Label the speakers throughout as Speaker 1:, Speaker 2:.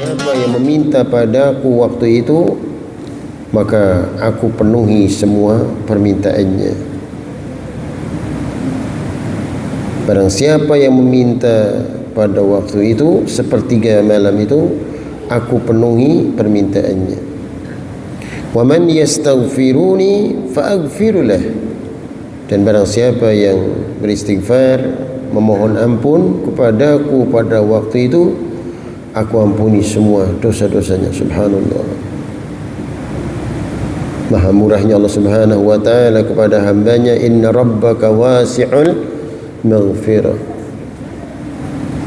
Speaker 1: Siapa yang meminta padaku waktu itu, maka aku penuhi semua permintaannya. Barang siapa yang meminta pada waktu itu, sepertiga malam itu, aku penuhi permintaannya. Wa man yastaghfiruni fa'aghfiru lah. Dan barang siapa yang beristighfar, memohon ampun kepadaku pada waktu itu, aku ampuni semua dosa-dosanya. Subhanallah. Maha murahnya Allah Subhanahu wa ta'ala kepada hambanya. Inna rabbaka wasi'ul maghfirah.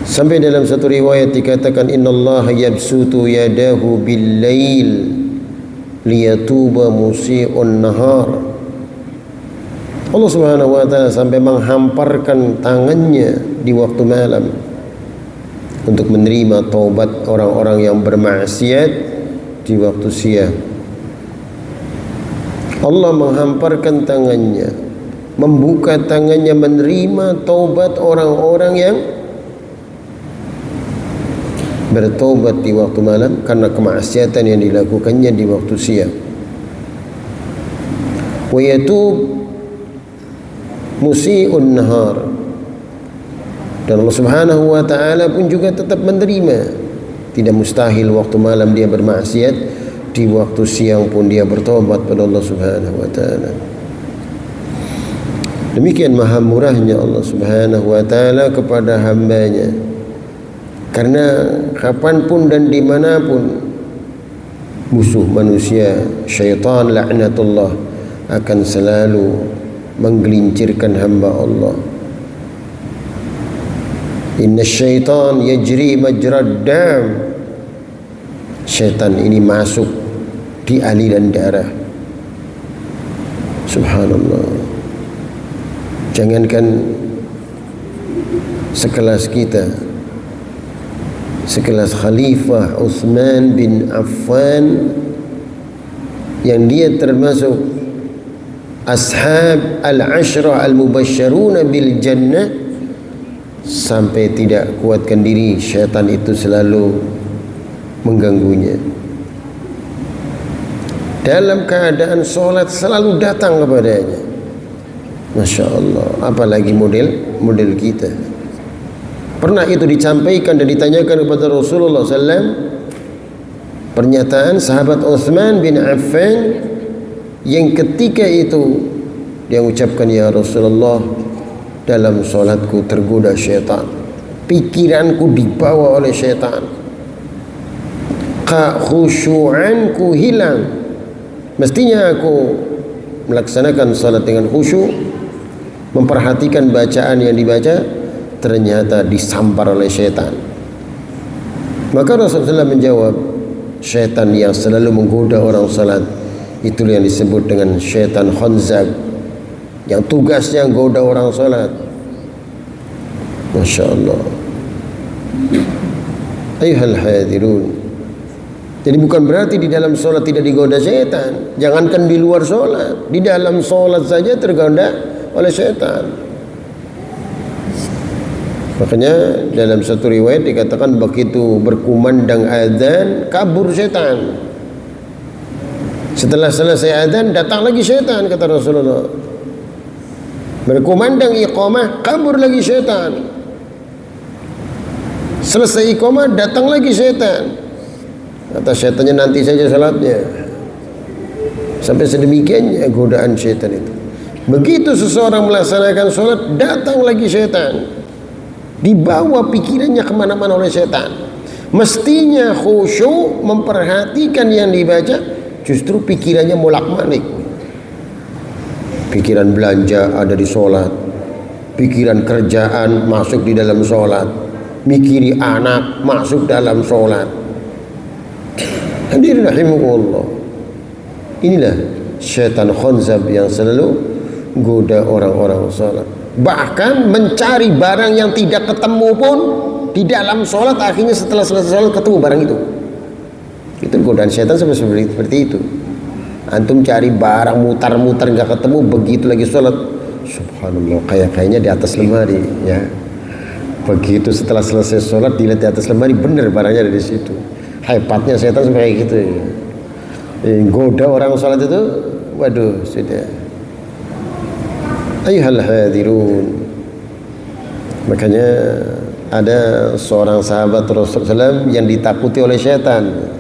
Speaker 1: Sampai dalam satu riwayat dikatakan, innallaha yabsutu yadahu bil-lail liyatuba musii'un nahar. Allah Subhanahu wa ta'ala sampai menghamparkan tangannya di waktu malam untuk menerima taubat orang-orang yang bermaksiat di waktu siang. Allah menghamparkan tangannya, membuka tangannya menerima taubat orang-orang yang bertaubat di waktu malam karena kemaksiatan yang dilakukannya di waktu siang. Wa yatub musii'un nahar. Dan Allah Subhanahu wa ta'ala pun juga tetap menerima. Tidak mustahil waktu malam dia bermaksiat, di waktu siang pun dia bertobat pada Allah Subhanahu wa ta'ala. Demikian maha murahnya Allah Subhanahu wa ta'ala kepada hambanya. Karena kapanpun dan dimanapun musuh manusia, syaitan laknatullah, akan selalu menggelincirkan hamba Allah. Inna syaitan yajri majrad dam. Syaitan ini masuk di aliran darah. Subhanallah. Jangankan sekelas kita, sekelas Khalifah Utsman bin Affan yang dia termasuk ashab al-ashrah al-mubasysyaruna bil jannah, sampai tidak kuatkan diri, syaitan itu selalu mengganggunya. Dalam keadaan sholat selalu datang kepadanya. Masya Allah. Apalagi model kita. Pernah itu disampaikan dan ditanyakan kepada Rasulullah SAW, pernyataan sahabat Utsman bin Affan yang ketika itu dia ucapkan, ya Rasulullah, dalam sholatku tergoda syaitan, pikiranku dibawa oleh syaitan, khusyu'anku hilang. Mestinya aku melaksanakan salat dengan khusyuk, memperhatikan bacaan yang dibaca, ternyata disampar oleh syaitan. Maka Rasulullah menjawab, syaitan yang selalu menggoda orang salat, itulah yang disebut dengan syaitan khanzab, yang tugasnya menggoda orang salat. Masya Allah. Ayuhal hadirun. Jadi bukan berarti di dalam sholat tidak digoda syaitan. Jangankan di luar sholat, di dalam sholat saja tergoda oleh syaitan. Makanya dalam satu riwayat dikatakan, begitu berkumandang azan, kabur syaitan. Setelah selesai azan, datang lagi syaitan, kata Rasulullah. Berkumandang iqamah, kabur lagi syaitan. Selesai iqamah, datang lagi syaitan. Kata syaitannya, nanti saja salatnya. Sampai sedemikiannya godaan syaitan itu. Begitu seseorang melaksanakan sholat, datang lagi syaitan, dibawa pikirannya kemana-mana oleh syaitan. Mestinya khusyuk memperhatikan yang dibaca, justru pikirannya molak-malik. Pikiran belanja ada di sholat, pikiran kerjaan masuk di dalam sholat, mikiri anak masuk dalam sholat. Hadirin rahimakumullah. Inilah syaitan khanzab yang selalu goda orang-orang salat. Bahkan mencari barang yang tidak ketemu pun di dalam salat, akhirnya setelah selesai salat ketemu barang itu. Itu godaan syaitan seperti itu. Antum cari barang mutar-mutar nggak ketemu, begitu lagi salat, subhanallah, kayaknya di atas lemari, ya. Begitu setelah selesai sholat dilihat di atas lemari, bener barangnya dari situ. Hebatnya setan sampai kayak gitu ya. Goda orang sholat itu, waduh sudah. Ayuhal hadirun. Makanya ada seorang sahabat Rasulullah SAW yang ditakuti oleh setan.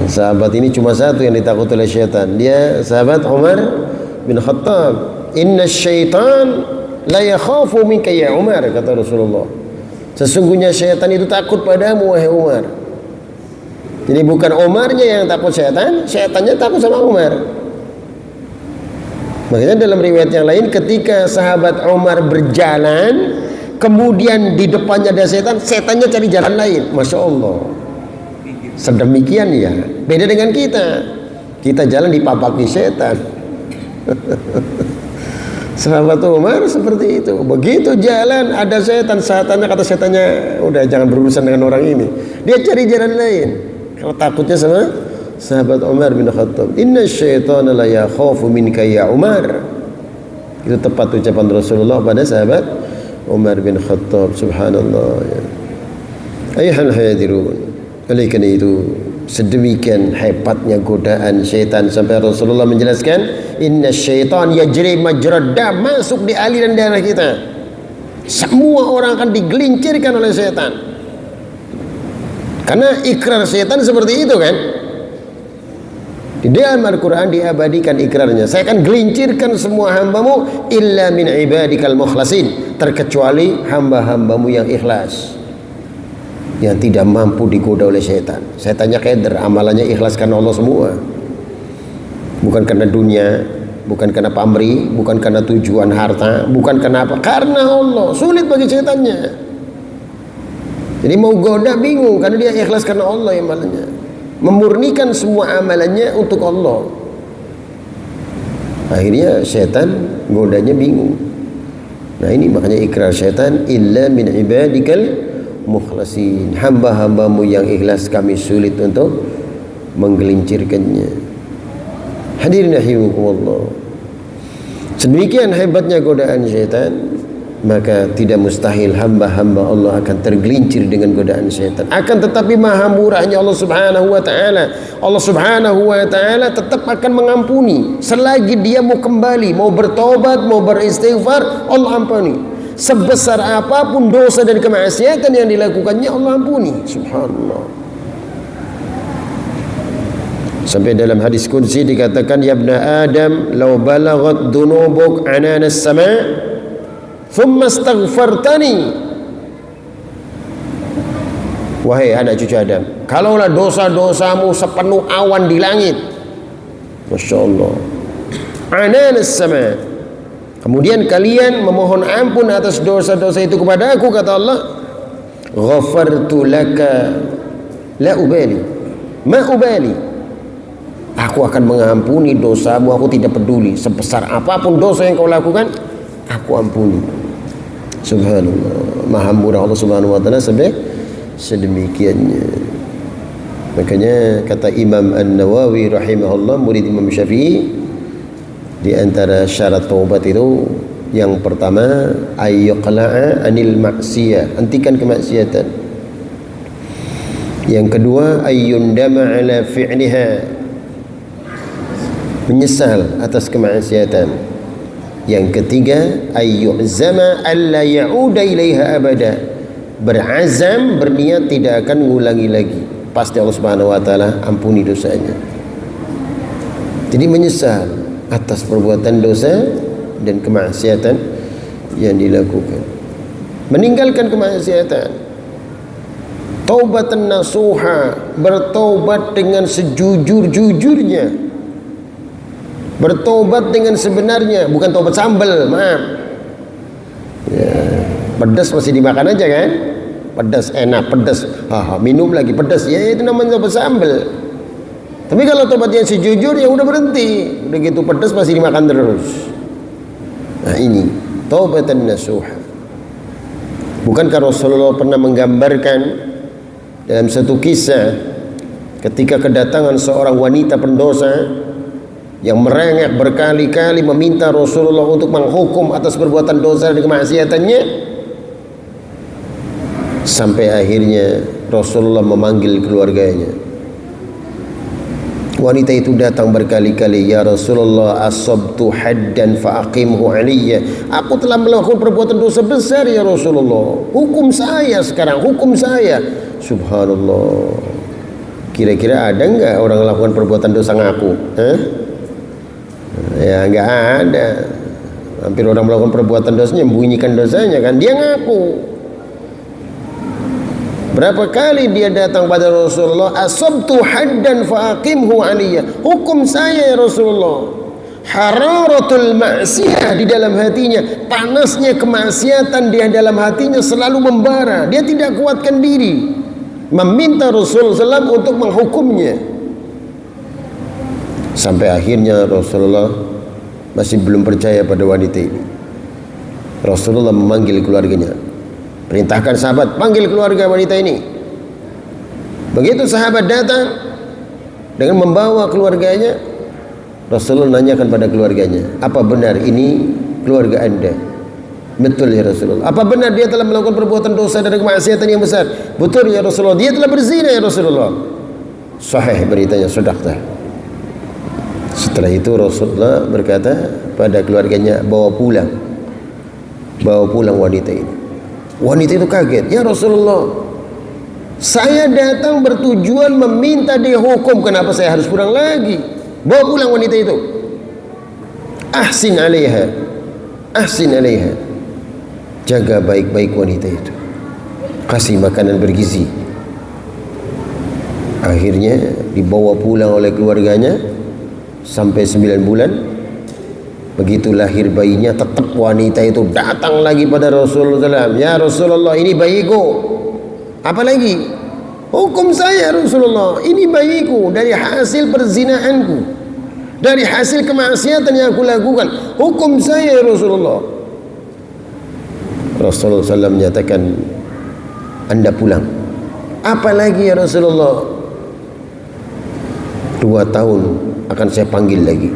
Speaker 1: Sahabat ini cuma satu yang ditakuti oleh setan. Dia sahabat Umar bin Khattab. Inna syaitan la yakhafu minka ya Umar, kata Rasulullah. Sesungguhnya syaitan itu takut padamu wahai Umar. Jadi bukan Umarnya yang takut setan, setannya takut sama Umar. Makanya dalam riwayat yang lain, ketika sahabat Umar berjalan, kemudian di depannya ada setan, setannya cari jalan lain. Masya Allah. Sedemikian ya. Beda dengan kita. Kita jalan dipapaki setan. Sahabat Umar seperti itu. Begitu jalan ada setan, kata setannya, udah jangan berurusan dengan orang ini. Dia cari jalan lain. Kalau takutnya sama sahabat Umar bin Khattab. Inna syaitana la yakhafu minka ya Umar. Itu tepat ucapan Rasulullah pada sahabat Umar bin Khattab. Subhanallah ya. Ayuhal hadirun. Oleh karena itu, sedemikian hebatnya godaan syaitan sampai Rasulullah menjelaskan, inna syaitan yajri majrad dam, masuk di aliran darah kita. Semua orang akan digelincirkan oleh syaitan. Karena ikrar syaitan seperti itu kan. Di dalam Al-Quran diabadikan ikrarnya, saya akan gelincirkan semua hambamu illa min ibadikal mukhlasin, terkecuali hamba-hambamu yang ikhlas, yang tidak mampu digoda oleh syaitan. Setannya keder, amalannya ikhlas karena Allah semua, bukan karena dunia, bukan karena pamrih, bukan karena tujuan harta, bukan karena apa, karena Allah. Sulit bagi setannya. Jadi mau goda bingung, karena dia ikhlas karena Allah amalannya, memurnikan semua amalannya untuk Allah. Akhirnya setan godanya bingung. Nah ini makanya ikrar syaitan, illa min ibadikal mukhlasin, hamba-hambamu yang ikhlas kami sulit untuk menggelincirkannya. Hadirin rahimakumullah. Sedemikian hebatnya godaan syaitan, maka tidak mustahil hamba-hamba Allah akan tergelincir dengan godaan syaitan. Akan tetapi maha murahnya Allah Subhanahu wa taala, Allah Subhanahu wa taala tetap akan mengampuni selagi dia mau kembali, mau bertobat, mau beristighfar, Allah ampuni. Sebesar apapun dosa dan kemaksiatan yang dilakukannya, Allah ampuni. Subhanallah. Sampai dalam hadis qudsi dikatakan, ya ibna Adam, law balaghat dunubuk ananas sama' thumma astaghfartani. Wahai anak cucu Adam, kalaulah dosa-dosamu sepenuh awan di langit, Masya Allah, ananas sama', kemudian kalian memohon ampun atas dosa-dosa itu kepada aku, kata Allah, ghafartu laka la ubali ma ubali, aku akan mengampuni dosamu, aku tidak peduli sebesar apapun dosa yang kau lakukan, aku ampuni. Subhanallah, maha murah Allah Subhanahu wa taala sampai sedemikiannya. Makanya kata Imam An-Nawawi rahimahullah, murid Imam Syafi'i, di antara syarat taubat itu yang pertama, ayyaqla'a anil maksiyah, hentikan kemaksiatan. Yang kedua, ayyundama ala fi'liha, menyesal atas kemaksiatan. Yang ketiga, ayyu'zama alla ya'uda ilaiha abada, berazam, berniat tidak akan mengulangi lagi, pasti Allah Subhanahu wa taala ampuni dosanya. Jadi menyesal atas perbuatan dosa dan kemaksiatan yang dilakukan, meninggalkan kemaksiatan, taubatan nasuha, bertaubat dengan sejujur-jujurnya, bertobat dengan sebenarnya, bukan tobat sambal, maaf ya, pedas masih dimakan aja kan, pedas enak, pedas minum lagi pedas, ya itu namanya tobat sambal. Tapi kalau tobat yang sejujur, ya udah berhenti, udah gitu pedas masih dimakan terus. Nah ini taubatan nasuha. Bukankah Rasulullah pernah menggambarkan dalam satu kisah ketika kedatangan seorang wanita pendosa yang merengek berkali-kali meminta Rasulullah untuk menghukum atas perbuatan dosa dan kemaksiatannya, Sampai akhirnya Rasulullah memanggil keluarganya. Wanita itu datang berkali-kali, ya Rasulullah, asabtu haddan fa'aqimhu aliyya. Aku telah melakukan perbuatan dosa besar ya Rasulullah. Hukum saya sekarang, hukum saya. Subhanallah. Kira-kira ada enggak orang melakukan perbuatan dosa ngaku? Ya enggak ada. Hampir orang melakukan perbuatan dosanya membunyikan dosanya kan, dia ngaku. Berapa kali dia datang pada Rasulullah, asabtu haddan fa'aqimhu aliyya. Hukum saya ya Rasulullah. Hararatul ma'siyah di dalam hatinya, panasnya kemaksiatan di dalam hatinya selalu membara. Dia tidak kuatkan diri, meminta Rasulullah SAW untuk menghukumnya. Sampai akhirnya Rasulullah masih belum percaya pada wanita ini. Rasulullah memanggil keluarganya, perintahkan sahabat, panggil keluarga wanita ini. Begitu sahabat datang dengan membawa keluarganya, Rasulullah nanyakan pada keluarganya, apa benar ini keluarga anda? Betul ya Rasulullah. Apa benar dia telah melakukan perbuatan dosa dan kemaksiatan yang besar? Betul ya Rasulullah. Dia telah berzina ya Rasulullah. Sahih beritanya, sadaqta. Setelah itu Rasulullah berkata pada keluarganya, bawa pulang wanita ini. Wanita itu kaget, ya Rasulullah, saya datang bertujuan meminta dihukum, kenapa saya harus pulang lagi? Bawa pulang wanita itu. Ahsin alaiha, jaga baik-baik wanita itu, kasih makanan bergizi. Akhirnya dibawa pulang oleh keluarganya sampai 9 bulan. Begitu lahir bayinya, tetap wanita itu datang lagi pada Rasulullah SAW. Ya Rasulullah, ini bayiku. Apa lagi? Hukum saya Rasulullah, ini bayiku dari hasil perzinaanku, dari hasil kemaksiatan yang aku lakukan. Hukum saya ya Rasulullah. Rasulullah SAW menyatakan, anda pulang. Apa lagi ya Rasulullah? 2 tahun akan saya panggil lagi.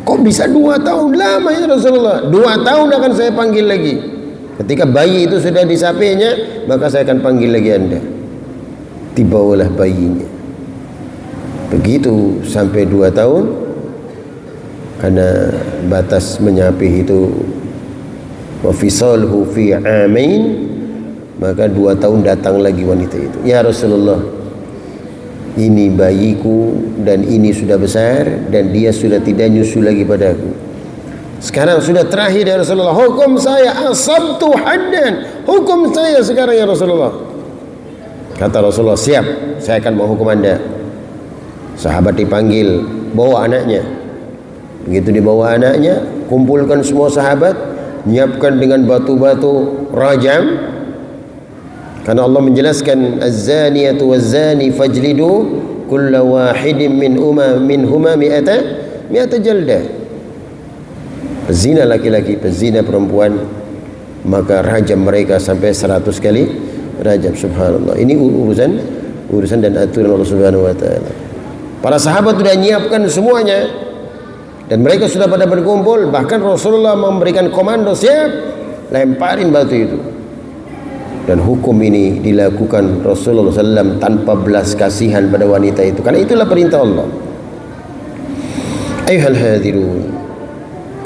Speaker 1: Kok bisa 2 tahun? Lama ya Rasulullah. 2 tahun akan saya panggil lagi. Ketika bayi itu sudah di sapinya, maka saya akan panggil lagi anda. Dibawalah bayinya. Begitu sampai 2 tahun, karena batas menyapih itu wa fisalhu fi amain, maka 2 tahun datang lagi wanita itu. Ya Rasulullah, ini bayiku dan ini sudah besar dan dia sudah tidak nyusu lagi padaku. Sekarang sudah terakhir ya Rasulullah, hukum saya asabtu haddan, hukum saya sekarang ya Rasulullah. Kata Rasulullah, siap, saya akan menghukum anda. Sahabat dipanggil, bawa anaknya. Begitu dibawa anaknya, kumpulkan semua sahabat, nyiapkan dengan batu-batu rajam. Karena Allah menjelaskan, az-zaniyatu waz-zani fajlidu kulla wahidin minhuma mi'ata jaldah. Pezina laki-laki, pezina perempuan, maka rajam mereka sampai 100 kali rajam. Subhanallah. Ini urusan dan aturan Allah Subhanahu wa taala. Para sahabat sudah menyiapkan semuanya dan mereka sudah pada berkumpul, bahkan Rasulullah memberikan komando, siap, lemparin batu itu. Dan hukum ini dilakukan Rasulullah SAW tanpa belas kasihan pada wanita itu, karena itulah perintah Allah. Ayuhal hadirun,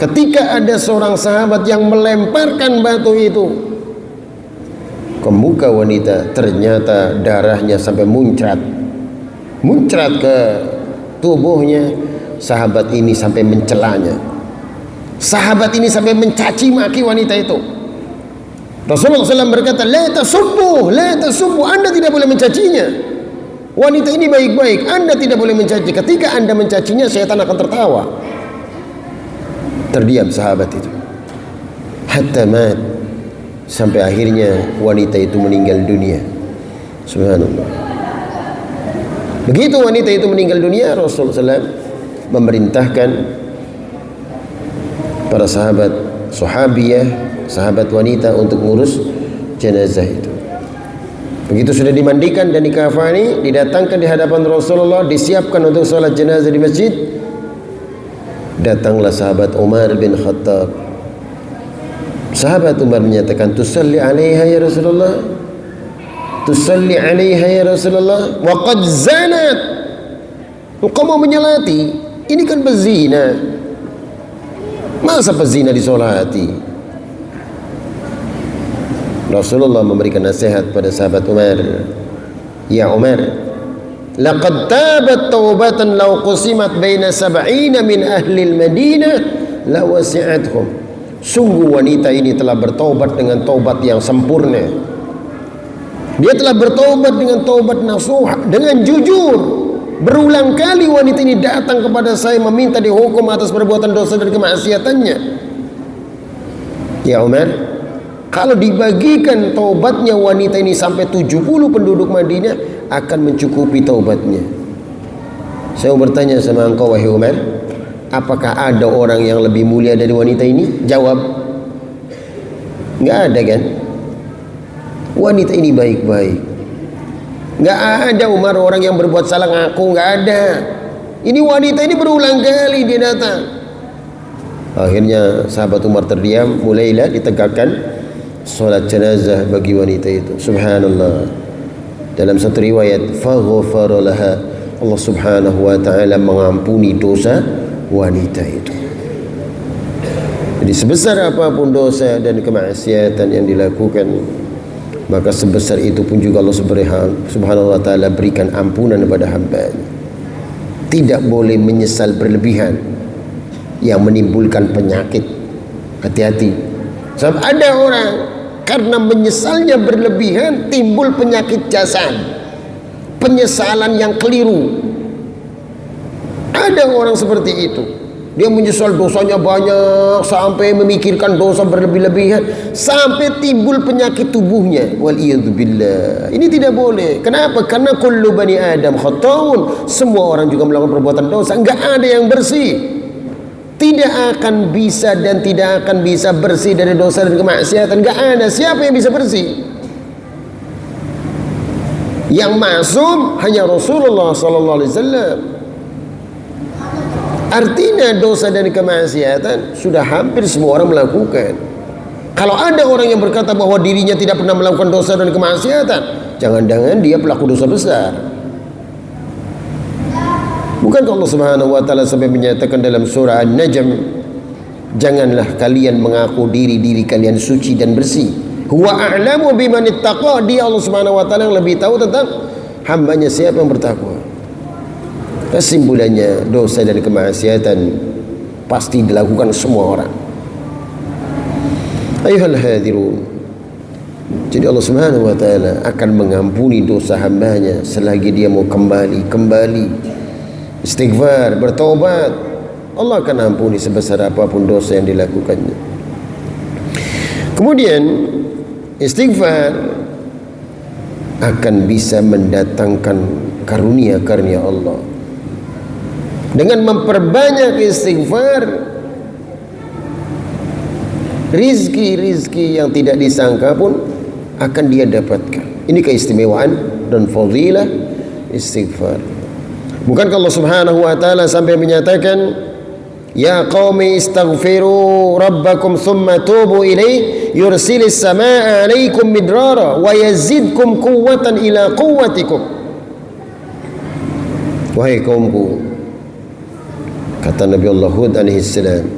Speaker 1: ketika ada seorang sahabat yang melemparkan batu itu ke muka wanita, ternyata darahnya sampai muncrat ke tubuhnya. Sahabat ini sampai mencelanya, sahabat ini sampai mencaci maki wanita itu. Rasulullah SAW berkata, la tasubbu, anda tidak boleh mencacinya. Wanita ini baik-baik, anda tidak boleh mencaci. Ketika anda mencacinya, syaitan akan tertawa. Terdiam sahabat itu hatta mat, sampai akhirnya wanita itu meninggal dunia. Subhanallah. Begitu wanita itu meninggal dunia, Rasulullah SAW memerintahkan para sahabat, sahabiyah, sahabat wanita untuk mengurus jenazah itu. Begitu sudah dimandikan dan dikafani, didatangkan di hadapan Rasulullah, disiapkan untuk salat jenazah di masjid. Datanglah sahabat Umar bin Khattab. Sahabat Umar menyatakan, tusalli alaiha ya Rasulullah. tusalli 'alaiha ya Rasulullah wa qad zanat. Engkau mau menyolati, ini kan berzina. Masa pezina disolati? Rasulullah memberikan nasihat pada sahabat Umar. Ya Umar, laqad tabat taubatan law qusimat baina sab'ina min ahli al-Madinah la wasi'athum. Sungguh wanita ini telah bertaubat dengan taubat yang sempurna. Dia telah bertaubat dengan taubat nasuha, dengan jujur. Berulang kali wanita ini datang kepada saya meminta dihukum atas perbuatan dosa dan kemaksiatannya. Ya Umar, kalau dibagikan taubatnya wanita ini sampai 70 penduduk Madinah, akan mencukupi taubatnya. Saya mau bertanya sama engkau wahai Umar, apakah ada orang yang lebih mulia dari wanita ini? Jawab, nggak ada kan? Wanita ini baik-baik. Nggak ada Umar orang yang berbuat salah ngaku, nggak ada. Ini wanita ini berulang kali dia datang. Akhirnya sahabat Umar terdiam, mulailah ditegakkan salat jenazah bagi wanita itu. Subhanallah. Dalam satu riwayat, faghfara laha, Allah Subhanahu wa taala mengampuni dosa wanita itu. Jadi sebesar apapun dosa dan kemaksiatan yang dilakukan, maka sebesar itu pun juga Allah Subhanahu wa taala berikan ampunan kepada hamba-Nya. Tidak boleh menyesal berlebihan yang menimbulkan penyakit. Hati-hati. Sebab ada orang karena menyesalnya berlebihan timbul penyakit jasad, penyesalan yang keliru. Ada orang seperti itu. Dia menyesal dosanya banyak sampai memikirkan dosa berlebih-lebihan sampai timbul penyakit tubuhnya. Waliyadzubillah. Ini tidak boleh. Kenapa? Karena kullu bani Adam khata'un. Semua orang juga melakukan perbuatan dosa. Enggak ada yang bersih. Tidak akan bisa dan tidak akan bisa bersih dari dosa dan kemaksiatan. Enggak ada. Siapa yang bisa bersih? Yang maksum hanya Rasulullah sallallahu alaihi wasallam. Artinya dosa dan kemaksiatan sudah hampir semua orang melakukan. Kalau ada orang yang berkata bahwa dirinya tidak pernah melakukan dosa dan kemaksiatan, jangan-jangan dia pelaku dosa besar. Bukankah Allah Subhanahu wa taala sampai menyatakan dalam surah An-Najm, janganlah kalian mengaku diri kalian suci dan bersih. Huwa a'lamu biman ittaqa. Dia Allah Subhanahu wa taala yang lebih tahu tentang hambanya siapa yang bertakwa. Kesimpulannya, dosa dan kemaksiatan pasti dilakukan semua orang. Ayuhal hadirun. Jadi Allah Subhanahu wa taala akan mengampuni dosa hambanya selagi dia mau kembali istighfar, bertobat. Allah akan ampuni sebesar apapun dosa yang dilakukannya. Kemudian istighfar akan bisa mendatangkan karunia-karunia Allah. Dengan memperbanyak istighfar, rizki yang tidak disangka pun akan dia dapatkan. Ini keistimewaan dan fadilah istighfar. Bukankah Allah Subhanahu wa taala sampai menyatakan, ya qaumi istaghfiru rabbakum thumma tubu ilaih yursilis samaa 'alaikum midrara wa yazidkum quwwatan ila quwwatikum. Wahai kaumku, kata Nabi Allah Hud alaihi salam,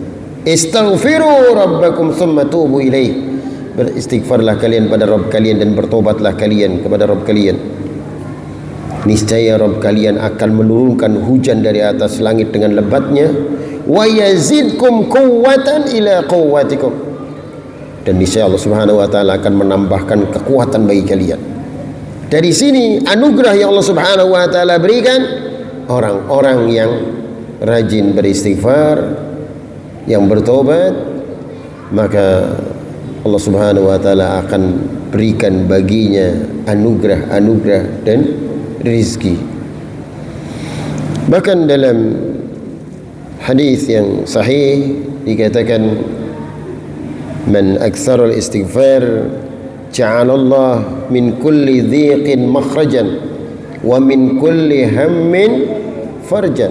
Speaker 1: istaghfiru rabbakum thumma tubu ilaih. Beristighfarlah kalian pada Rabb kalian dan bertobatlah kalian kepada Rabb kalian. Niscaya Rabb kalian akan menurunkan hujan dari atas langit dengan lebatnya, wa yazidkum quwwatan ila quwwatikum. Dan niscaya Allah Subhanahu wa taala akan menambahkan kekuatan bagi kalian. Dari sini anugerah yang Allah Subhanahu wa taala berikan, orang-orang yang rajin beristighfar, yang bertobat, maka Allah Subhanahu wa taala akan berikan baginya anugerah dan rizki. Bahkan dalam hadis yang sahih dikatakan, man aktsara al-istighfar ja'alallah min kulli dhiqin makhrajan wa min kulli hammin farjan.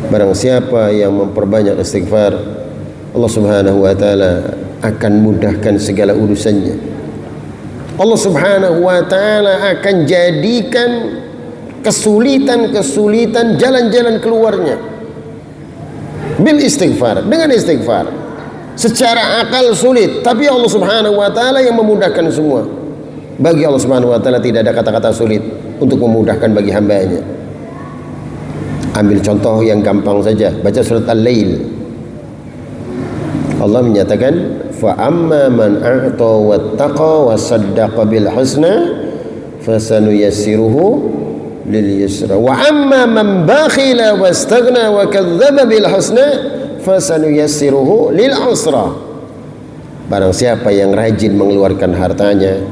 Speaker 1: Barang siapa yang memperbanyak istighfar, Allah Subhanahu wa taala akan mudahkan segala urusannya. Allah Subhanahu wa ta'ala akan jadikan kesulitan-kesulitan jalan-jalan keluarnya bil istighfar, dengan istighfar. Secara akal sulit, tapi Allah Subhanahu wa ta'ala yang memudahkan semua. Bagi Allah Subhanahu wa ta'ala tidak ada kata-kata sulit untuk memudahkan bagi hambanya. Ambil contoh yang gampang saja, baca surat Al-Lail. Allah menyatakan, fa amma man a'ta wattaqa wa saddaqa bil husna fasanuyassiruhu lil yusra wa amma man bakhila wastaghna wa kadzdzaba bil husna fasanuyassiruhu lil usra. Barang siapa yang rajin mengeluarkan hartanya,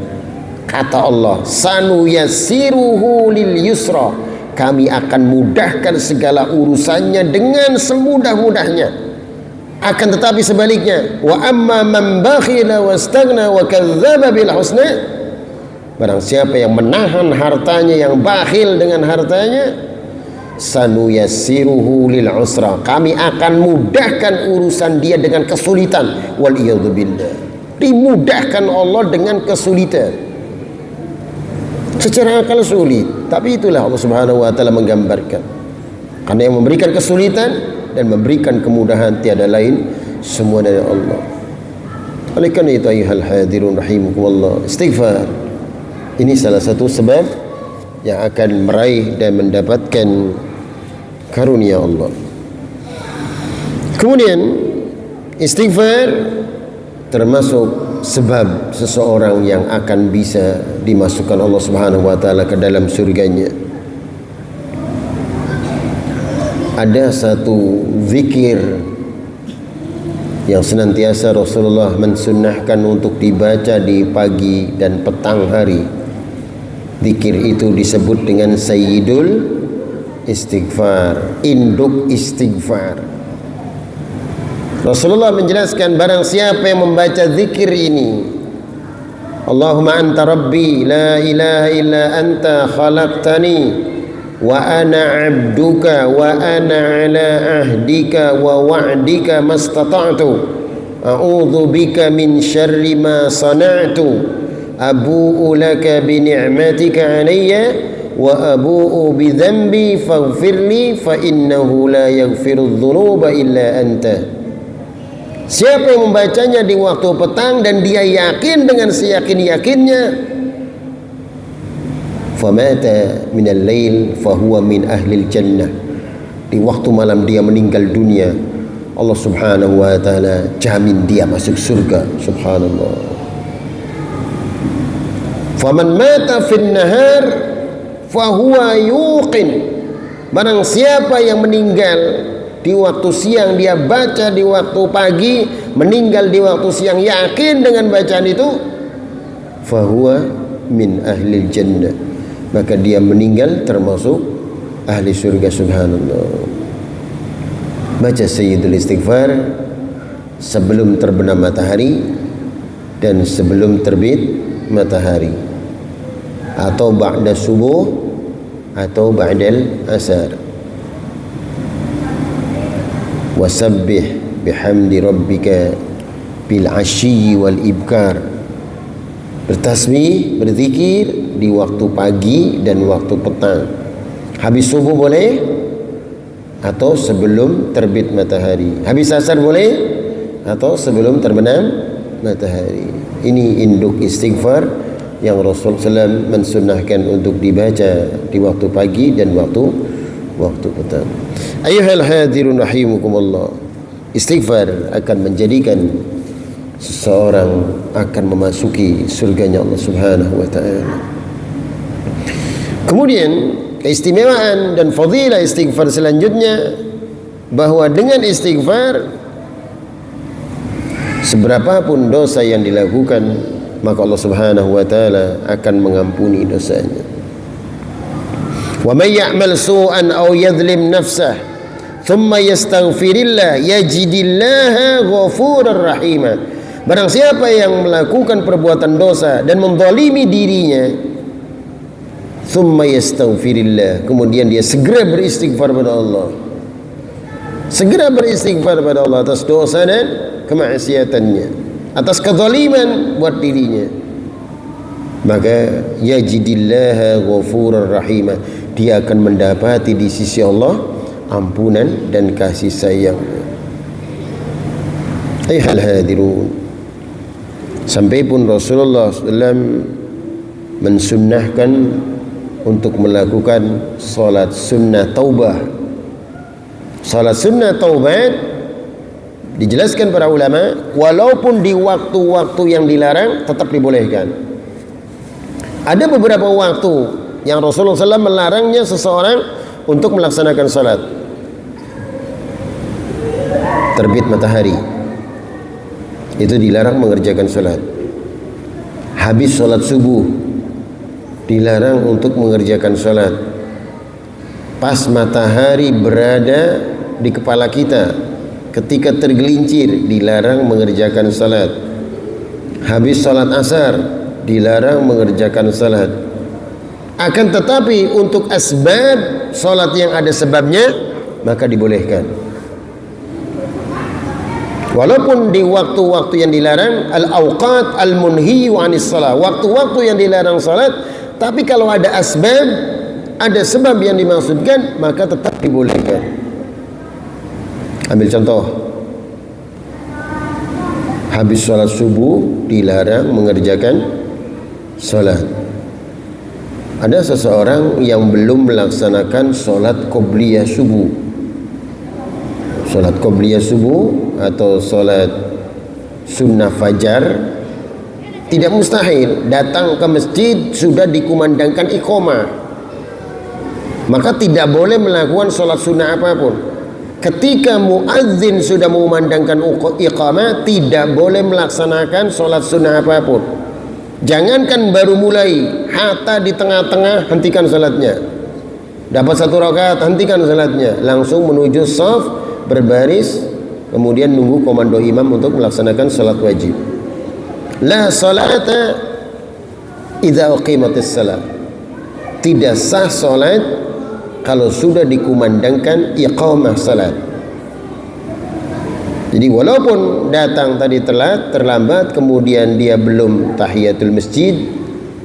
Speaker 1: kata Allah, sanuyassiruhu lil yusra, kami akan mudahkan segala urusannya dengan semudah-mudahnya. Akan tetapi sebaliknya, wa amma man bakhila wastaghna wa kadzdzaba bil husna, barang siapa yang menahan hartanya, yang bakhil dengan hartanya, sanuyassiruhu lil usra, kami akan mudahkan urusan dia dengan kesulitan. Wal iyadzubillah, dimudahkan Allah dengan kesulitan. Secara akal sulit, tapi itulah Allah Subhanahu wa ta'ala menggambarkan, karena yang memberikan kesulitan dan memberikan kemudahan tiada lain semua dari Allah. Oleh karena itu ayuhal hadirun rahimakumullah, istighfar ini salah satu sebab yang akan meraih dan mendapatkan karunia Allah. Kemudian istighfar termasuk sebab seseorang yang akan bisa dimasukkan Allah Subhanahu wa ta'ala ke dalam surganya. Ada satu zikir yang senantiasa Rasulullah mensunnahkan untuk dibaca di pagi dan petang hari. Zikir itu disebut dengan Sayyidul Istighfar, induk istighfar. Rasulullah menjelaskan, barang siapa yang membaca zikir ini, Allahumma anta rabbi la ilaha illa anta khalaqtani wa ana abduka wa ana ala ahdika wa wa'dika mastata'tu a'udzu bika min syarri ma sana'tu abu'u laka bi ni'matika alayya wa abu'u bi dhanbi faghfirli fa innahu la yaghfiru dhunuba illa anta. Siapa yang membacanya di waktu petang dan dia yakin dengan seyakin-yakinnya, famata minal lail fahuwa min ahlil jannah, di waktu malam dia meninggal dunia, Allah Subhanahu wa ta'ala jamin dia masuk surga. Subhanallah. Faman mata fin nahar fahuwa yuqin, barang siapa yang meninggal di waktu siang, dia baca di waktu pagi, meninggal di waktu siang, yakin dengan bacaan itu, fahuwa min ahlil jannah, maka dia meninggal termasuk ahli surga. Subhanallah. Baca Sayyidul Istighfar sebelum terbenam matahari dan sebelum terbit matahari, atau ba'da subuh atau ba'dal asar. Wasabbih bihamdi rabbika bil ashyi wal ibkar, bertasbih, berzikir di waktu pagi dan waktu petang. Habis subuh boleh atau sebelum terbit matahari, habis asar boleh atau sebelum terbenam matahari. Ini induk istighfar yang Rasul SAW mensunnahkan untuk dibaca di waktu pagi dan waktu petang. Ayuhal hadirun rahimukumullah, istighfar akan menjadikan seseorang akan memasuki surganya Allah Subhanahu wa ta'ala. Kemudian keistimewaan dan fadilah istighfar selanjutnya, bahwa dengan istighfar seberapapun dosa yang dilakukan, maka Allah Subhanahu wa ta'ala akan mengampuni dosanya. Wa may ya'mal su'an aw yadhlim nafsah thumma yastaghfirillah yajidillaha ghafurar rahima. Barang siapa yang melakukan perbuatan dosa dan menzalimi dirinya, thumma yastaghfirillah, kemudian dia segera beristighfar pada Allah, segera beristighfar pada Allah atas dosa dan kemaksiatannya, atas kezaliman buat dirinya, maka yajidillaha ghafurur rahimah, dia akan mendapati di sisi Allah ampunan dan kasih sayang. Ayuhal hadirun, sampai pun Rasulullah SAW mensunnahkan untuk melakukan salat sunnah taubah. Salat sunnah taubat dijelaskan para ulama, walaupun di waktu-waktu yang dilarang tetap dibolehkan. Ada beberapa waktu yang Rasulullah SAW melarangnya seseorang untuk melaksanakan salat. Terbit matahari, itu dilarang mengerjakan salat. Habis salat subuh, dilarang untuk mengerjakan salat. Pas matahari berada di kepala kita, ketika tergelincir, dilarang mengerjakan salat. Habis salat asar, dilarang mengerjakan salat. Akan tetapi untuk asbab salat yang ada sebabnya, maka dibolehkan. Walaupun di waktu-waktu yang dilarang, al-awqat al-munhiyu anis salat, waktu-waktu yang dilarang salat, tapi kalau ada asbab, ada sebab yang dimaksudkan, maka tetap dibolehkan. Ambil contoh, habis sholat subuh dilarang mengerjakan sholat. Ada seseorang yang belum melaksanakan sholat qobliyah subuh. Sholat qobliyah subuh atau sholat sunnah fajar, tidak mustahil datang ke masjid sudah dikumandangkan iqamah, maka tidak boleh melakukan sholat sunnah apapun. Ketika muadzin sudah mengumandangkan iqamah, tidak boleh melaksanakan sholat sunnah apapun. Jangankan baru mulai, hatta di tengah-tengah hentikan sholatnya. Dapat satu rakaat, hentikan sholatnya, langsung menuju shaf, berbaris, kemudian nunggu komando imam untuk melaksanakan sholat wajib. La salata idza uqimatis salat, tidak sah salat kalau sudah dikumandangkan iqamah salat. Jadi walaupun datang tadi telat, terlambat, kemudian dia belum tahiyatul masjid,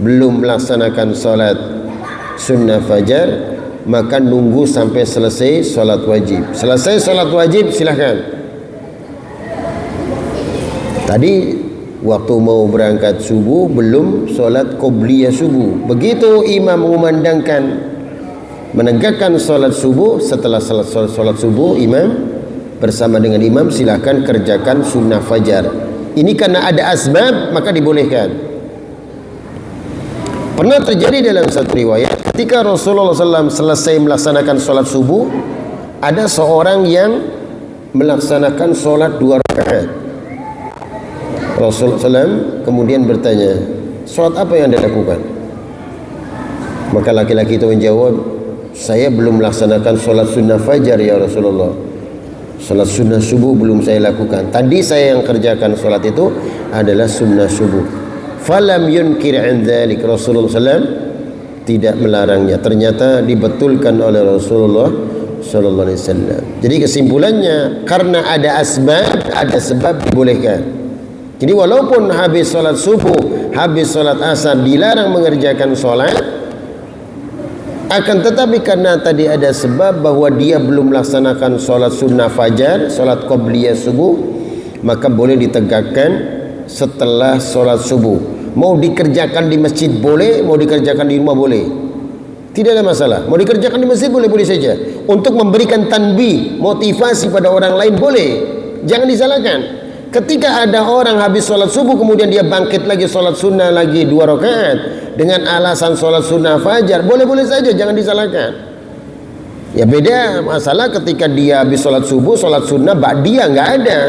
Speaker 1: belum melaksanakan salat sunnah fajar, maka nunggu sampai selesai salat wajib. Selesai salat wajib silahkan. Tadi waktu mau berangkat subuh belum salat qobliyah subuh. Begitu imam mengumandangkan menegakkan salat subuh, setelah salat subuh imam bersama dengan imam silahkan kerjakan sunnah fajar. Ini karena ada asbab maka dibolehkan. Pernah terjadi dalam satu riwayat, ketika Rasulullah SAW selesai melaksanakan salat subuh, ada seorang yang melaksanakan salat 2 rakaat. Rasulullah SAW kemudian bertanya, salat apa yang Anda lakukan? Maka laki-laki itu menjawab, saya belum melaksanakan salat sunnah fajar ya Rasulullah. Salat sunnah subuh belum saya lakukan. Tadi saya yang kerjakan salat itu adalah sunnah subuh. Falam yunkir an dzalik, Rasulullah SAW tidak melarangnya. Ternyata dibetulkan oleh Rasulullah sallallahu alaihi wasallam. Jadi kesimpulannya, karena ada asbab, ada sebab dibolehkan. Jadi walaupun habis salat subuh, habis salat asar dilarang mengerjakan salat, akan tetapi karena tadi ada sebab bahwa dia belum melaksanakan salat sunnah fajar, salat qobliyah subuh, maka boleh ditegakkan setelah salat subuh. Mau dikerjakan di masjid boleh, mau dikerjakan di rumah boleh, tidak ada masalah. Mau dikerjakan di masjid boleh-boleh saja, untuk memberikan tanbih, motivasi pada orang lain boleh. Jangan disalahkan. Ketika ada orang habis sholat subuh kemudian dia bangkit lagi sholat sunnah lagi 2 rakaat dengan alasan sholat sunnah fajar, boleh-boleh saja, jangan disalahkan. Ya beda masalah ketika dia habis sholat subuh, sholat sunnah ba'diyah nggak ada.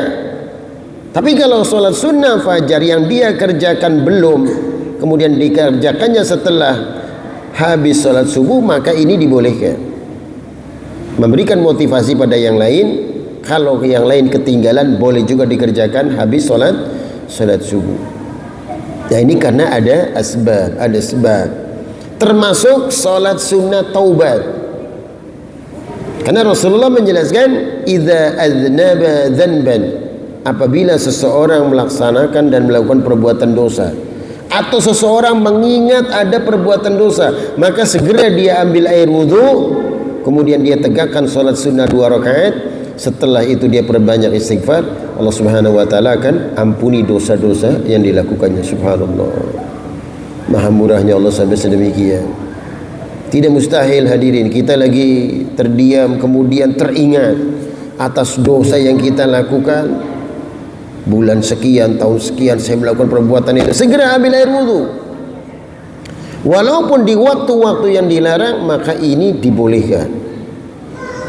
Speaker 1: Tapi kalau sholat sunnah fajar yang dia kerjakan belum, kemudian dikerjakannya setelah habis sholat subuh, maka ini dibolehkan. Memberikan motivasi pada yang lain. Kalau yang lain ketinggalan, boleh juga dikerjakan habis sholat subuh. Nah ini karena ada asbab, ada sebab. Termasuk sholat sunnah taubat. Karena Rasulullah menjelaskan, idza aznaba dzanban, apabila seseorang melaksanakan dan melakukan perbuatan dosa, atau seseorang mengingat ada perbuatan dosa, maka segera dia ambil air wudhu, kemudian dia tegakkan sholat sunnah 2 rakaat. Setelah itu dia perbanyak istighfar, Allah Subhanahu wa taala akan ampuni dosa-dosa yang dilakukannya. Subhanallah, maha murahnya Allah sampai sedemikian. Tidak mustahil hadirin, kita lagi terdiam kemudian teringat atas dosa yang kita lakukan. Bulan sekian, tahun sekian saya melakukan perbuatan itu, segera ambil air wudhu. Walaupun di waktu-waktu yang dilarang, maka ini dibolehkan.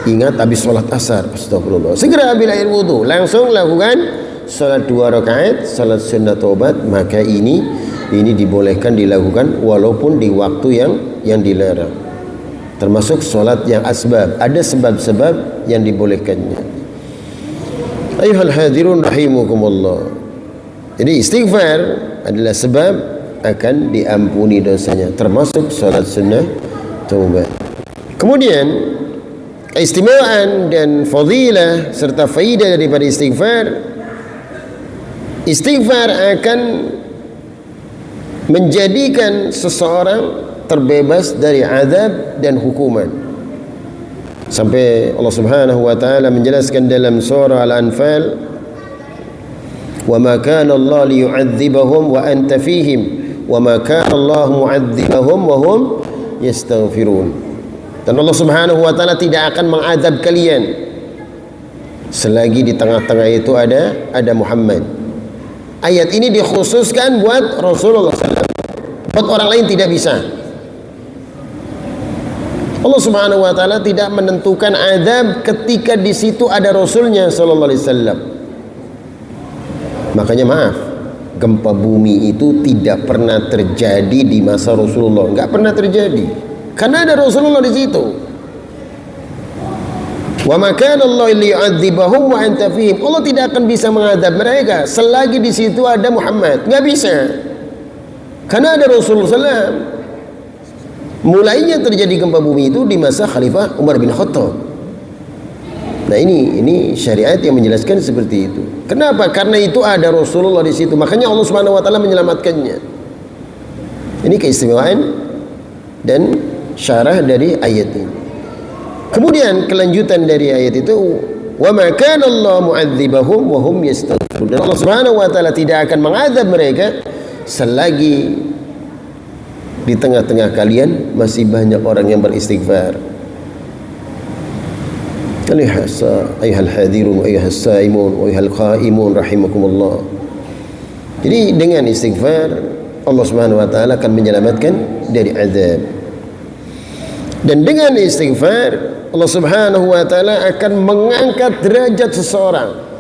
Speaker 1: Ingat habis sholat asar, astagfirullah, segera ambil air wudhu, langsung lakukan sholat 2 rakaat, sholat sunnah taubat. Maka ini dibolehkan dilakukan walaupun di waktu yang dilarang. Termasuk sholat yang asbab, ada sebab-sebab yang dibolehkannya. Ayuhal hadirun rahimukumullah. Jadi istighfar adalah sebab akan diampuni dosanya, termasuk sholat sunnah taubat. Kemudian keistimewaan dan fadilah serta faidah daripada istighfar, istighfar akan menjadikan seseorang terbebas dari azab dan hukuman. Sampai Allah Subhanahu wa taala menjelaskan dalam surah Al-Anfal, "Wa ma kana Allah liyu'adzibahum wa anta fihim, wa ma kana Allah mu'adzibahum wa hum yastaghfirun." Dan Allah Subhanahu wa taala tidak akan mengazab kalian selagi di tengah-tengah itu ada Muhammad. Ayat ini dikhususkan buat Rasulullah SAW. Buat orang lain tidak bisa. Allah Subhanahu wa taala tidak menentukan azab ketika di situ ada Rasulnya sallallahu alaihi wasallam. Makanya maaf, gempa bumi itu tidak pernah terjadi di masa Rasulullah, enggak pernah terjadi. Karena ada Rasulullah di situ. Wa ma kana Allah liyu'adzibahum wa anta fihim. Allah tidak akan bisa mengadab mereka selagi di situ ada Muhammad. Enggak bisa. Karena ada Rasulullah SAW. Mulainya terjadi gempa bumi itu di masa Khalifah Umar bin Khattab. Nah ini syariat yang menjelaskan seperti itu. Kenapa? Karena itu ada Rasulullah di situ. Makanya Allah Subhanahu wa taala menyelamatkannya. Ini keistimewaan dan syarah dari ayat ini. Kemudian kelanjutan dari ayat itu, wa ma kana Allah mu'adzibahum wa hum yastaghfirun. Dan Allah Subhanahu wa taala tidak akan mengazab mereka selagi di tengah-tengah kalian masih banyak orang yang beristighfar. Ayuhal hadirun, ayuhal saimun, ayuhal qaimun rahimakumullah. Jadi dengan istighfar Allah Subhanahu wa taala akan menyelamatkan dari azab. Dan dengan istighfar Allah Subhanahu wa taala akan mengangkat derajat seseorang.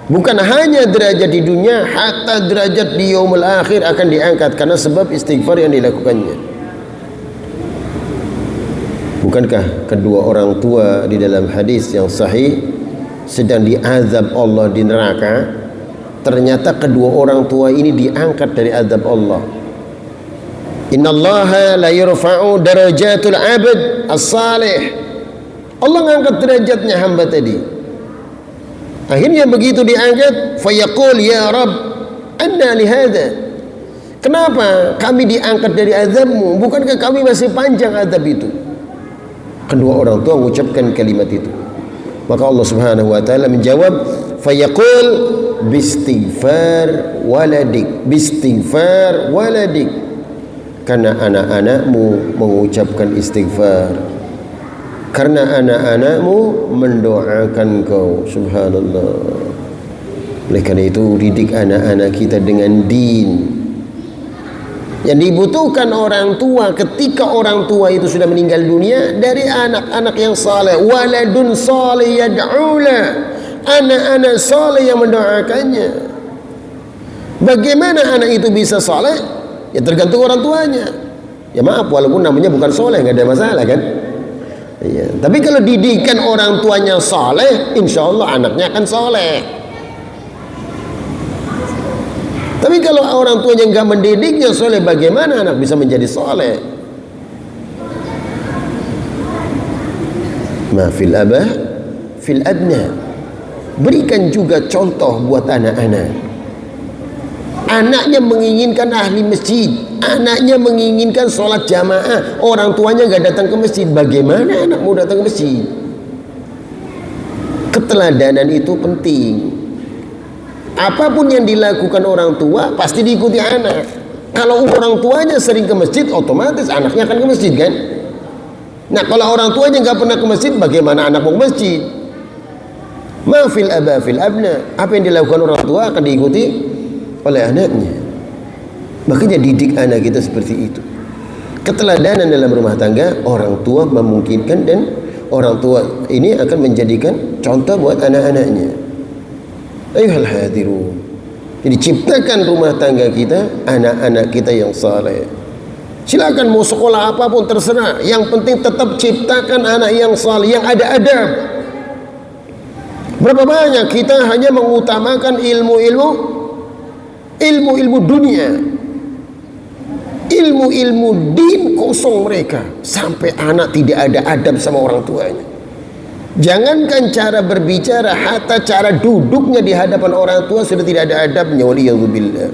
Speaker 1: Bukan hanya derajat di dunia, hatta derajat di yaumul akhir akan diangkat karena sebab istighfar yang dilakukannya. Bukankah kedua orang tua di dalam hadis yang sahih sedang diazab Allah di neraka? Ternyata kedua orang tua ini diangkat dari azab Allah. Innallaha la yurfa'u darajatul 'abd as-salih. Allah mengangkat derajatnya hamba tadi. Akhirnya begitu diangkat, fayaqul ya Rabb, anna li hadza? Kenapa kami diangkat dari azabmu? Bukankah kami masih panjang azab itu? Kedua orang tua mengucapkan kalimat itu. Maka Allah Subhanahu wa taala menjawab, fayaqul bistighfar waladik, bistighfar waladik. Karena anak-anakmu mengucapkan istighfar, karena anak-anakmu mendoakan kau. Subhanallah. Oleh karena itu didik anak-anak kita dengan din. Yang dibutuhkan orang tua ketika orang tua itu sudah meninggal dunia dari anak-anak yang saleh. Waladun salih yad'ula, anak-anak saleh yang mendoakannya. Bagaimana anak itu bisa saleh? Ya tergantung orang tuanya. Ya maaf, walaupun namanya bukan saleh, nggak ada masalah kan? Ya, tapi kalau didikan orang tuanya saleh, insya Allah anaknya akan saleh. Tapi kalau orang tuanya nggak mendidiknya soleh, bagaimana anak bisa menjadi soleh? Ma fil abah fil abna. Berikan juga contoh buat anak-anak. Anaknya menginginkan ahli masjid, anaknya menginginkan sholat jamaah, orang tuanya nggak datang ke masjid. Bagaimana anak mau datang ke masjid? Keteladanan itu penting. Apapun yang dilakukan orang tua pasti diikuti anak. Kalau orang tuanya sering ke masjid, otomatis anaknya akan ke masjid kan? Nah, kalau orang tuanya nggak pernah ke masjid, bagaimana anak mau ke masjid? Mafil aba fil abna. Apa yang dilakukan orang tua akan diikuti oleh anaknya. Makanya didik anak kita seperti itu. Keteladanan dalam rumah tangga, orang tua memungkinkan dan orang tua ini akan menjadikan contoh buat anak-anaknya. Ayuhal hadirun. Jadi ciptakan rumah tangga kita, anak-anak kita yang saleh. Silakan mau sekolah apapun terserah, yang penting tetap ciptakan anak yang saleh, yang ada adab. Berapa banyak kita hanya mengutamakan ilmu dunia, ilmu din kosong mereka, sampai anak tidak ada adab sama orang tuanya. Jangankan cara berbicara, hatta cara duduknya di hadapan orang tua sudah tidak ada adabnya. Waliyadzubillah.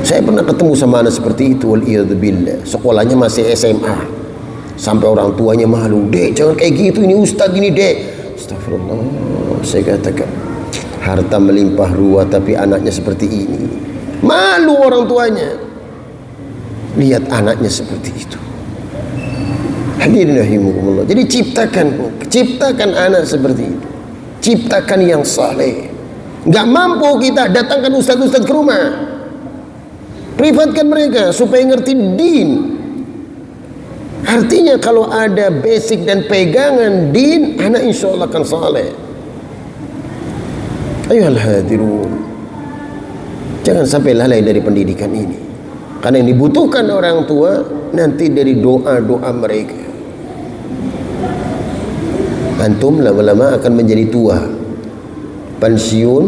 Speaker 1: Saya pernah ketemu sama anak seperti itu. Waliyadzubillah. Sekolahnya masih SMA, sampai orang tuanya malu. Dek, jangan kayak gitu, ini ustadz ini dek. Astagfirullah. Saya katakan, harta melimpah ruah tapi anaknya seperti ini. Malu orang tuanya lihat anaknya seperti itu. Hadirin rahimakumullah. Jadi ciptakan anak seperti itu. Ciptakan yang saleh. Enggak mampu kita datangkan ustaz-ustaz ke rumah. Privatkan mereka supaya ngerti din. Artinya kalau ada basic dan pegangan din, anak insya Allah akan saleh. Ayuhal hadirun. Jangan sampai lalai dari pendidikan ini. Karena yang dibutuhkan orang tua nanti dari doa-doa mereka. Antum lama-lama akan menjadi tua, pensiun,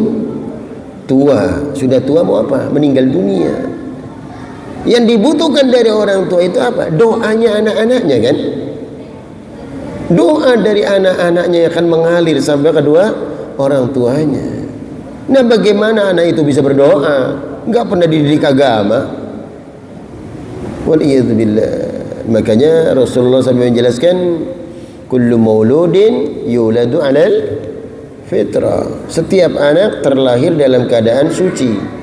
Speaker 1: tua, sudah tua mau apa? Meninggal dunia. Yang dibutuhkan dari orang tua itu apa? Doanya anak-anaknya kan? Doa dari anak-anaknya akan mengalir sampai kedua orang tuanya. Nah, bagaimana anak itu bisa berdoa? Enggak pernah dididik agama. Waliyadzubillah. Makanya Rasulullah SAW menjelaskan, kullu mauludin yuladu alal fitrah. Setiap anak terlahir dalam keadaan suci.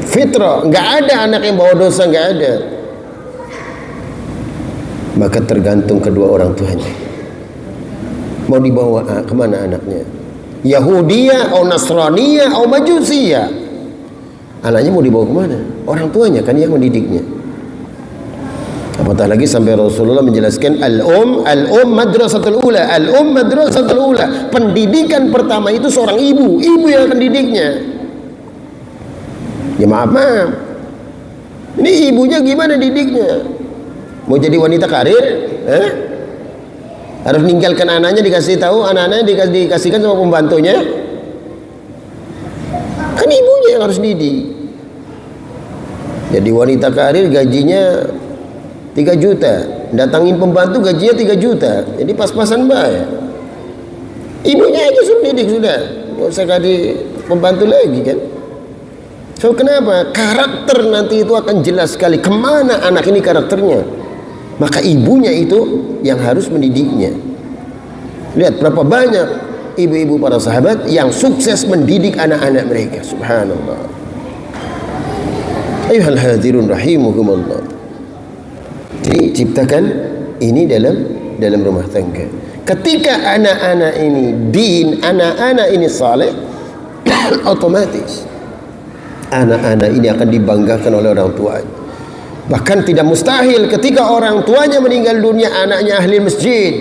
Speaker 1: Fitrah, enggak ada anak yang bawa dosa, enggak ada. Maka tergantung kedua orang tuanya. Mau dibawa kemana anaknya? Yahudiyah atau Nasraniyah atau Majusiyah? Anaknya mau dibawa kemana? Orang tuanya kan yang mendidiknya. Apatah lagi sampai Rasulullah menjelaskan al-um madrasatul ula. Al-um madrasatul ula. Pendidikan pertama itu seorang ibu. Ibu yang akan didiknya. Ya maaf. Ini ibunya gimana didiknya? Mau jadi wanita karir? Harus meninggalkan anaknya, dikasih tahu anaknya dikasihkan sama pembantunya? Kan ibunya yang harus didik. Jadi wanita karir gajinya 3 juta, datangin pembantu gajinya 3 juta, jadi pas-pasan bayar. Ibunya aja suruh didik sudah, nggak usah kasih pembantu lagi kan. So kenapa? Karakter nanti itu akan jelas sekali kemana anak ini karakternya. Maka ibunya itu yang harus mendidiknya. Lihat berapa banyak ibu-ibu para sahabat yang sukses mendidik anak-anak mereka. Subhanallah. Ayuhal hadirun rahimukumullah. Jadi ciptakan ini dalam rumah tangga. Ketika anak-anak ini din, anak-anak ini saleh, otomatis anak-anak ini akan dibanggakan oleh orang tuanya. Bahkan tidak mustahil ketika orang tuanya meninggal dunia, anaknya ahli masjid,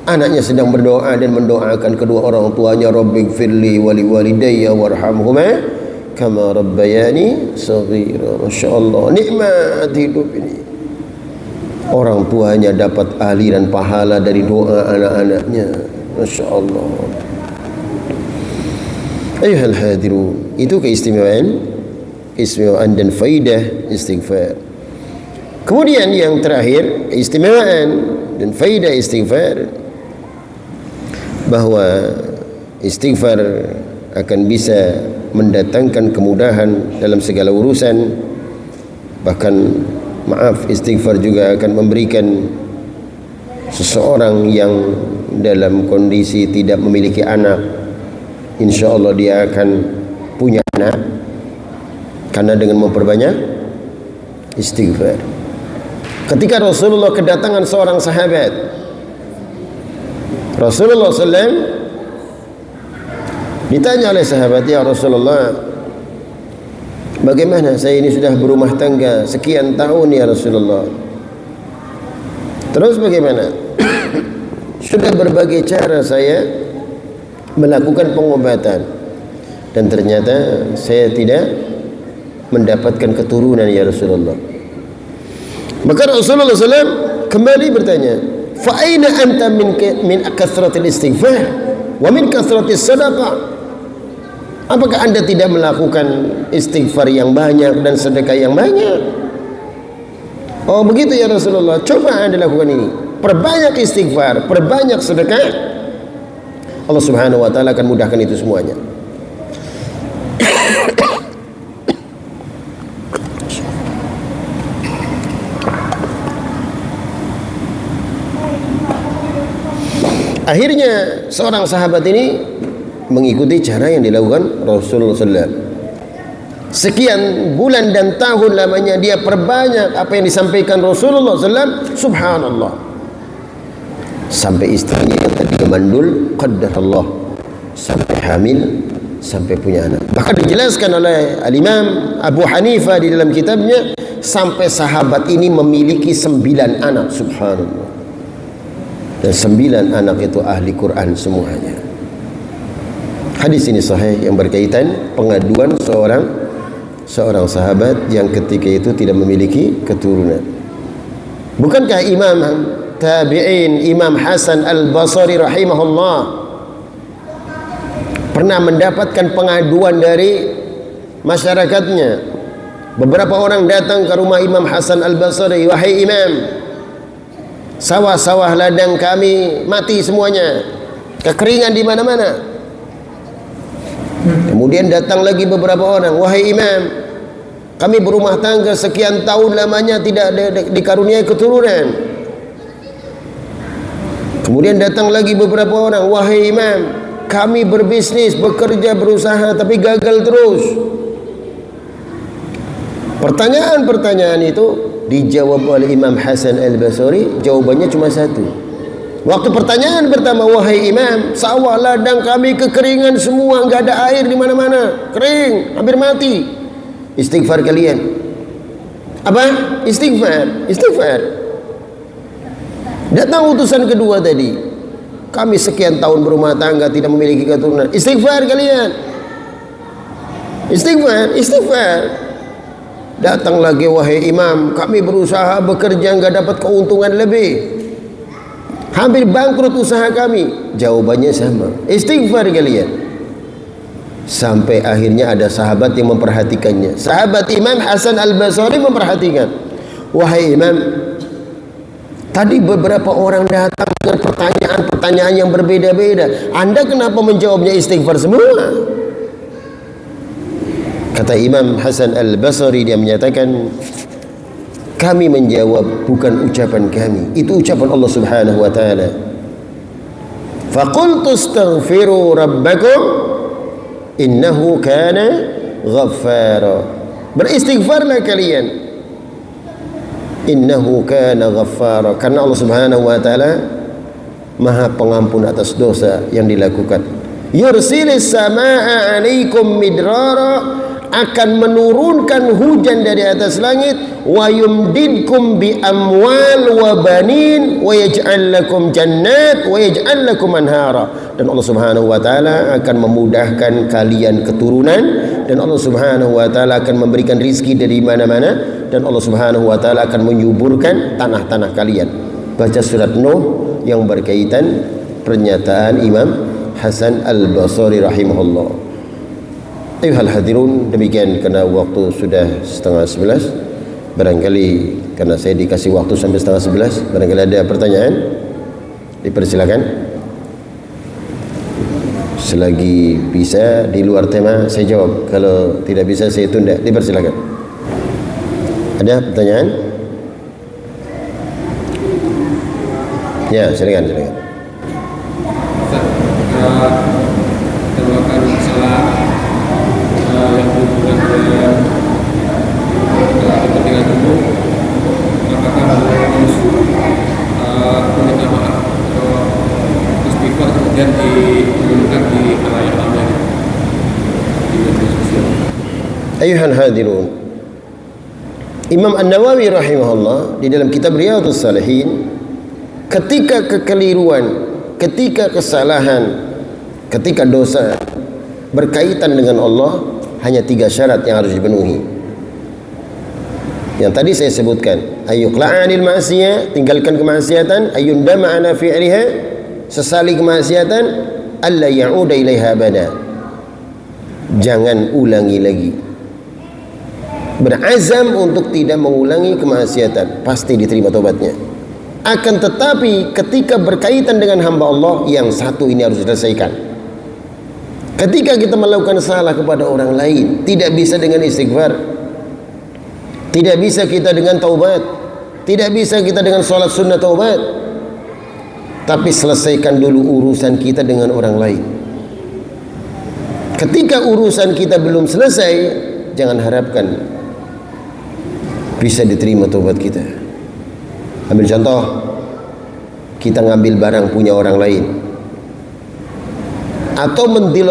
Speaker 1: anaknya sedang berdoa dan mendoakan kedua orang tuanya, Rabbighfirli wa liwalidayya warhamhuma kama rabbayani shaghira. Masyaallah, nikmat hidup ini. Orang tuanya dapat aliran pahala dari doa anak-anaknya. Masyaallah. Ayuhal hadirun, itu keistimewaan dan faidah istighfar. Kemudian yang terakhir, keistimewaan dan faidah istighfar, bahwa istighfar akan bisa mendatangkan kemudahan dalam segala urusan. Bahkan istighfar juga akan memberikan seseorang yang dalam kondisi tidak memiliki anak, insya Allah dia akan punya anak karena dengan memperbanyak istighfar. Ketika Rasulullah kedatangan seorang sahabat, Rasulullah SAW ditanya oleh sahabat, ya Rasulullah, bagaimana saya ini sudah berumah tangga sekian tahun ya Rasulullah, terus bagaimana? Sudah berbagai cara saya melakukan pengobatan dan ternyata saya tidak mendapatkan keturunan ya Rasulullah. Maka Rasulullah SAW kembali bertanya, fa aina anta min kathratil istighfar wa min kathratis sadaqah? Apakah anda tidak melakukan istighfar yang banyak dan sedekah yang banyak? Oh begitu ya Rasulullah, coba anda lakukan ini, perbanyak istighfar, perbanyak sedekah, Allah Subhanahu wa taala akan mudahkan itu semuanya. Akhirnya seorang sahabat ini mengikuti cara yang dilakukan Rasulullah SAW. Sekian bulan dan tahun lamanya dia perbanyak apa yang disampaikan Rasulullah SAW. Subhanallah, sampai istrinya yang tadi kemandul, qaddarallah, sampai hamil, sampai punya anak. Bahkan dijelaskan oleh Al-Imam Abu Hanifah di dalam kitabnya, sampai sahabat ini memiliki 9 anak. Subhanallah. Dan 9 anak itu ahli Quran semuanya. Hadis ini sahih yang berkaitan pengaduan seorang sahabat yang ketika itu tidak memiliki keturunan. Bukankah Imam Tabi'in Imam Hasan Al-Basri rahimahullah pernah mendapatkan pengaduan dari masyarakatnya? Beberapa orang datang ke rumah Imam Hasan Al-Basri, wahai Imam, sawah-sawah ladang kami mati semuanya, kekeringan di mana-mana. Kemudian datang lagi beberapa orang, wahai Imam, kami berumah tangga sekian tahun lamanya tidak dikaruniai keturunan. Kemudian datang lagi beberapa orang, wahai Imam, kami berbisnis, bekerja, berusaha tapi gagal terus. Pertanyaan-pertanyaan itu dijawab oleh Imam Hasan Al-Basri, jawabannya cuma satu. Waktu pertanyaan pertama, wahai Imam, sawah ladang kami kekeringan semua, enggak ada air di mana-mana, kering, hampir mati. Istighfar kalian. Apa? Istighfar. Datang utusan kedua tadi, kami sekian tahun berumah tangga tidak memiliki keturunan. Istighfar kalian. Istighfar. Datang lagi, wahai Imam, kami berusaha bekerja enggak dapat keuntungan lebih, hampir bangkrut usaha kami. Jawabannya sama, istighfar kalian. Sampai akhirnya ada sahabat yang memperhatikannya. Sahabat Imam Hasan Al-Basri memperhatikan, wahai Imam, tadi beberapa orang datang dengan pertanyaan-pertanyaan yang berbeda-beda, Anda kenapa menjawabnya istighfar semua? Kata Imam Hasan Al-Basri, dia menyatakan, kami menjawab bukan ucapan kami, itu ucapan Allah Subhanahu wa taala. Faqultu astaghfiru rabbakum innahu kana ghaffara. Beristighfarlah kalian, innahu kana ghaffara, karena Allah Subhanahu wa taala Maha Pengampun atas dosa yang dilakukan. Yursilis samaa'a 'alaikum midrara, akan menurunkan hujan dari atas langit, wa yumdidkum bi amwal wa banin wa yaj'al lakum jannat wa yaj'al lakum anhara. Dan Allah Subhanahu wa taala akan memudahkan kalian keturunan, dan Allah Subhanahu wa taala akan memberikan rizki dari mana-mana, dan Allah Subhanahu wa taala akan menyuburkan tanah-tanah kalian. Baca surat Nuh yang berkaitan pernyataan Imam Hasan Al-Basri rahimahullah. Ayuhal hadirun, demikian karena waktu sudah 10:30. Barangkali karena saya dikasih waktu sampai 10:30, barangkali ada pertanyaan, dipersilakan. Selagi bisa di luar tema saya jawab, kalau tidak bisa saya tunda. Dipersilakan. Ada pertanyaan? Ya, silakan.
Speaker 2: Terlakukan kesalahan yang berhubungan dengan kepentingan umum, apakah harus meminta maaf atau istighfar kemudian diumumkan di khalayak ramai di media sosial?
Speaker 1: Ayuhal hadirun, Imam An-Nawawi rahimahullah di dalam kitab Riyadhus Shalihin, ketika kekeliruan, ketika kesalahan, ketika dosa berkaitan dengan Allah, hanya 3 syarat yang harus dipenuhi. Yang tadi saya sebutkan, ayyuqla'anil ma'siyah, tinggalkan kemaksiatan, ayyundama ala fi'liha, sesali kemaksiatan, alla ya'uda ilaiha abada, jangan ulangi lagi. Berazam untuk tidak mengulangi kemaksiatan, pasti diterima tobatnya. Akan tetapi ketika berkaitan dengan hamba Allah, yang satu ini harus diselesaikan. Ketika kita melakukan salah kepada orang lain, tidak bisa dengan istighfar, tidak bisa kita dengan taubat, tidak bisa kita dengan sholat sunnah taubat, tapi selesaikan dulu urusan kita dengan orang lain. Ketika urusan kita belum selesai, jangan harapkan bisa diterima taubat kita. Ambil contoh, kita ngambil barang punya orang lain, atau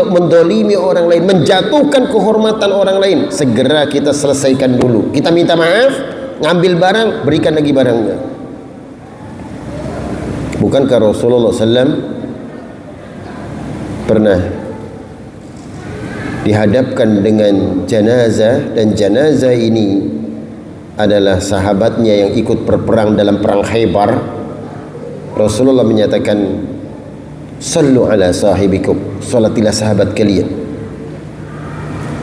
Speaker 1: mendolimi orang lain, menjatuhkan kehormatan orang lain, segera kita selesaikan dulu. Kita minta maaf, ngambil barang, berikan lagi barangnya. Bukankah Rasulullah SAW pernah dihadapkan dengan jenazah, dan jenazah ini adalah sahabatnya yang ikut berperang dalam perang Khaybar. Rasulullah menyatakan, sallu ala sahibikum, salatilah sahabat kalian.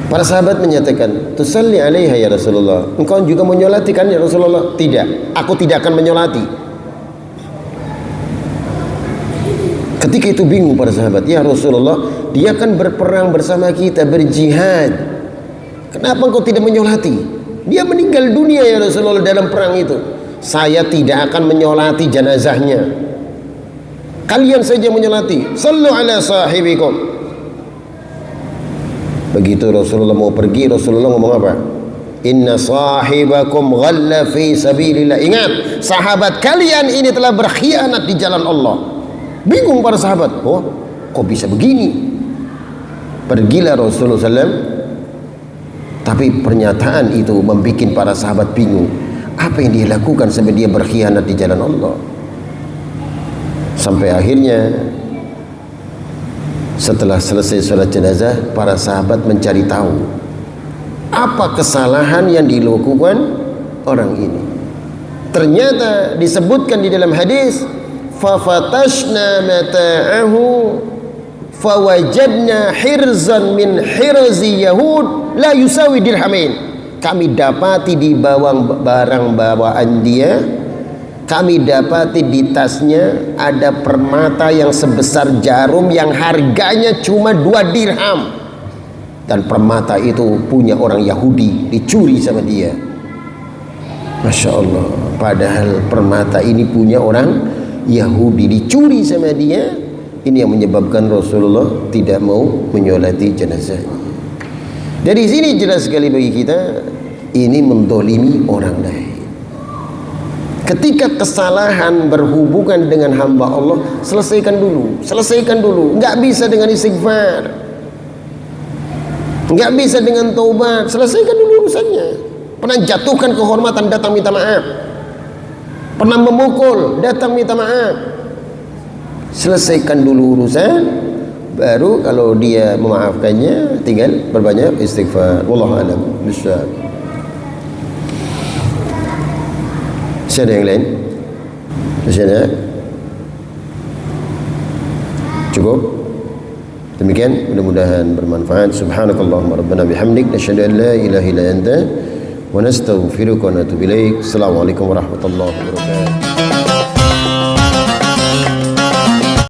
Speaker 1: Para sahabat menyatakan, tusalli alaiha ya Rasulullah, engkau juga menyolati kan ya Rasulullah? Tidak, aku tidak akan menyolati. Ketika itu bingung para sahabat, ya Rasulullah, dia kan berperang bersama kita, berjihad, kenapa engkau tidak menyolati? Dia meninggal dunia ya Rasulullah dalam perang itu. Saya tidak akan menyolati jenazahnya, kalian saja menyolati. Sallu ala sahibikum. Begitu Rasulullah mau pergi, Rasulullah ngomong apa? Inna sahibakum ghalla fi sabilillah. Ingat, sahabat kalian ini telah berkhianat di jalan Allah. Bingung para sahabat, oh kok bisa begini? Pergilah Rasulullah SAW, tapi pernyataan itu membuat para sahabat bingung. Apa yang dia lakukan sampai dia berkhianat di jalan Allah? Sampai akhirnya setelah selesai sholat jenazah, para sahabat mencari tahu apa kesalahan yang dilakukan orang ini. Ternyata disebutkan di dalam hadis, fafatashna mata'ahu fawajadna hirzan min hirzi yahud la yusawi dirhamain. Kami dapati di barang bawaan dia, kami dapati di tasnya ada permata yang sebesar jarum yang harganya cuma 2 dirham. Dan permata itu punya orang Yahudi, dicuri sama dia. Masya Allah, padahal permata ini punya orang Yahudi, dicuri sama dia. Ini yang menyebabkan Rasulullah tidak mau menyolati jenazahnya. Dari sini jelas sekali bagi kita, ini mendolimi orang lain. Ketika kesalahan berhubungan dengan hamba Allah, selesaikan dulu, nggak bisa dengan istighfar, nggak bisa dengan taubat, selesaikan dulu urusannya. Pernah jatuhkan kehormatan, datang minta maaf. Pernah memukul, datang minta maaf. Selesaikan dulu urusan, baru kalau dia memaafkannya, tinggal berbanyak istighfar. Wallahu a'lam bishawab. Masih ada yang lain? Masih ada? Cukup? Demikian, mudah-mudahan bermanfaat. Subhanakallahumma rabbana bihamdik, nasyhadu an la ilaha illa anta wa nastaghfiruka wa natubu ilaik. Assalamualaikum warahmatullahi wabarakatuh.